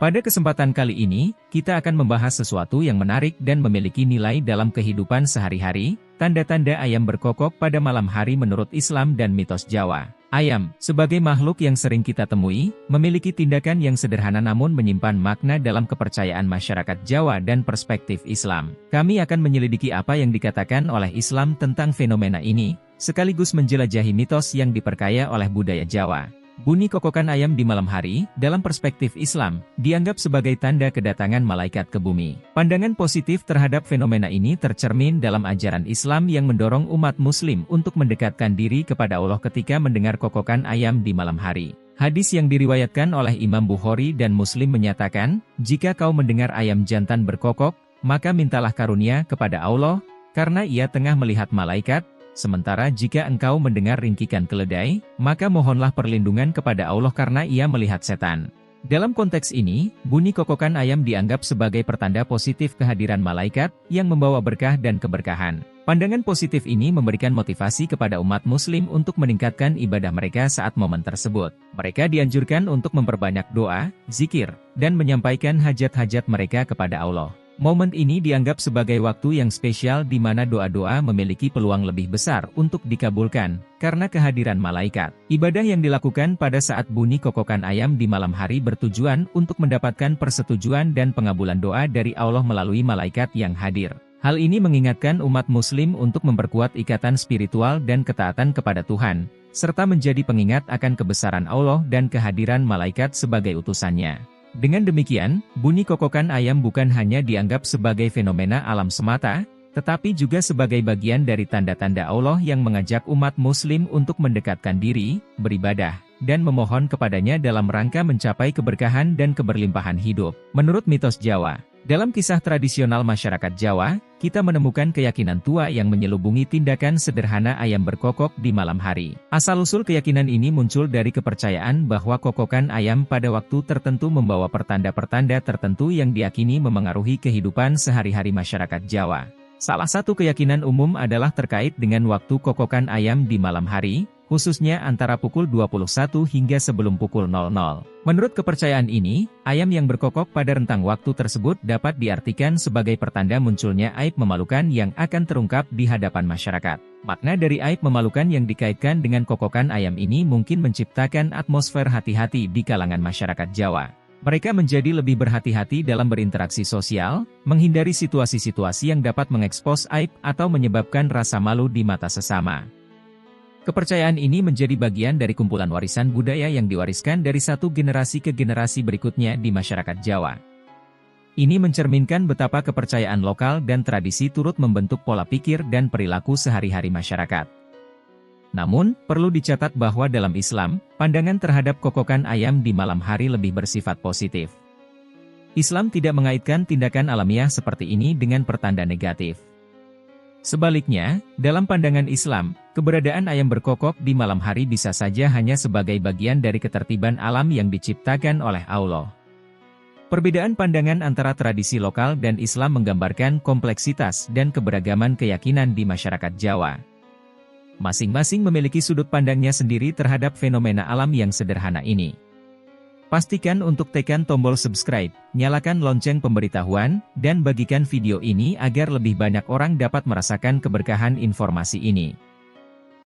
Pada kesempatan kali ini, kita akan membahas sesuatu yang menarik dan memiliki nilai dalam kehidupan sehari-hari, tanda-tanda ayam berkokok pada malam hari menurut Islam dan mitos Jawa. Ayam, sebagai makhluk yang sering kita temui, memiliki tindakan yang sederhana namun menyimpan makna dalam kepercayaan masyarakat Jawa dan perspektif Islam. Kami akan menyelidiki apa yang dikatakan oleh Islam tentang fenomena ini, sekaligus menjelajahi mitos yang diperkaya oleh budaya Jawa. Bunyi kokokan ayam di malam hari, dalam perspektif Islam, dianggap sebagai tanda kedatangan malaikat ke bumi. Pandangan positif terhadap fenomena ini tercermin dalam ajaran Islam yang mendorong umat muslim untuk mendekatkan diri kepada Allah ketika mendengar kokokan ayam di malam hari. Hadis yang diriwayatkan oleh Imam Bukhari dan Muslim menyatakan, jika kau mendengar ayam jantan berkokok, maka mintalah karunia kepada Allah, karena ia tengah melihat malaikat. Sementara jika engkau mendengar ringkikan keledai, maka mohonlah perlindungan kepada Allah karena ia melihat setan. Dalam konteks ini, bunyi kokokan ayam dianggap sebagai pertanda positif kehadiran malaikat, yang membawa berkah dan keberkahan. Pandangan positif ini memberikan motivasi kepada umat muslim untuk meningkatkan ibadah mereka saat momen tersebut. Mereka dianjurkan untuk memperbanyak doa, zikir, dan menyampaikan hajat-hajat mereka kepada Allah. Momen ini dianggap sebagai waktu yang spesial di mana doa-doa memiliki peluang lebih besar untuk dikabulkan, karena kehadiran malaikat. Ibadah yang dilakukan pada saat bunyi kokokan ayam di malam hari bertujuan untuk mendapatkan persetujuan dan pengabulan doa dari Allah melalui malaikat yang hadir. Hal ini mengingatkan umat muslim untuk memperkuat ikatan spiritual dan ketaatan kepada Tuhan, serta menjadi pengingat akan kebesaran Allah dan kehadiran malaikat sebagai utusannya. Dengan demikian, bunyi kokokan ayam bukan hanya dianggap sebagai fenomena alam semata, tetapi juga sebagai bagian dari tanda-tanda Allah yang mengajak umat muslim untuk mendekatkan diri, beribadah, dan memohon kepadanya dalam rangka mencapai keberkahan dan keberlimpahan hidup. Menurut mitos Jawa, dalam kisah tradisional masyarakat Jawa, kita menemukan keyakinan tua yang menyelubungi tindakan sederhana ayam berkokok di malam hari. Asal-usul keyakinan ini muncul dari kepercayaan bahwa kokokan ayam pada waktu tertentu membawa pertanda-pertanda tertentu yang diyakini memengaruhi kehidupan sehari-hari masyarakat Jawa. Salah satu keyakinan umum adalah terkait dengan waktu kokokan ayam di malam hari, khususnya antara pukul 21 hingga sebelum pukul 00. Menurut kepercayaan ini, ayam yang berkokok pada rentang waktu tersebut dapat diartikan sebagai pertanda munculnya aib memalukan yang akan terungkap di hadapan masyarakat. Makna dari aib memalukan yang dikaitkan dengan kokokan ayam ini mungkin menciptakan atmosfer hati-hati di kalangan masyarakat Jawa. Mereka menjadi lebih berhati-hati dalam berinteraksi sosial, menghindari situasi-situasi yang dapat mengekspos aib atau menyebabkan rasa malu di mata sesama. Kepercayaan ini menjadi bagian dari kumpulan warisan budaya yang diwariskan dari satu generasi ke generasi berikutnya di masyarakat Jawa. Ini mencerminkan betapa kepercayaan lokal dan tradisi turut membentuk pola pikir dan perilaku sehari-hari masyarakat. Namun, perlu dicatat bahwa dalam Islam, pandangan terhadap kokokan ayam di malam hari lebih bersifat positif. Islam tidak mengaitkan tindakan alamiah seperti ini dengan pertanda negatif. Sebaliknya, dalam pandangan Islam, keberadaan ayam berkokok di malam hari bisa saja hanya sebagai bagian dari ketertiban alam yang diciptakan oleh Allah. Perbedaan pandangan antara tradisi lokal dan Islam menggambarkan kompleksitas dan keberagaman keyakinan di masyarakat Jawa. Masing-masing memiliki sudut pandangnya sendiri terhadap fenomena alam yang sederhana ini. Pastikan untuk tekan tombol subscribe, nyalakan lonceng pemberitahuan, dan bagikan video ini agar lebih banyak orang dapat merasakan keberkahan informasi ini.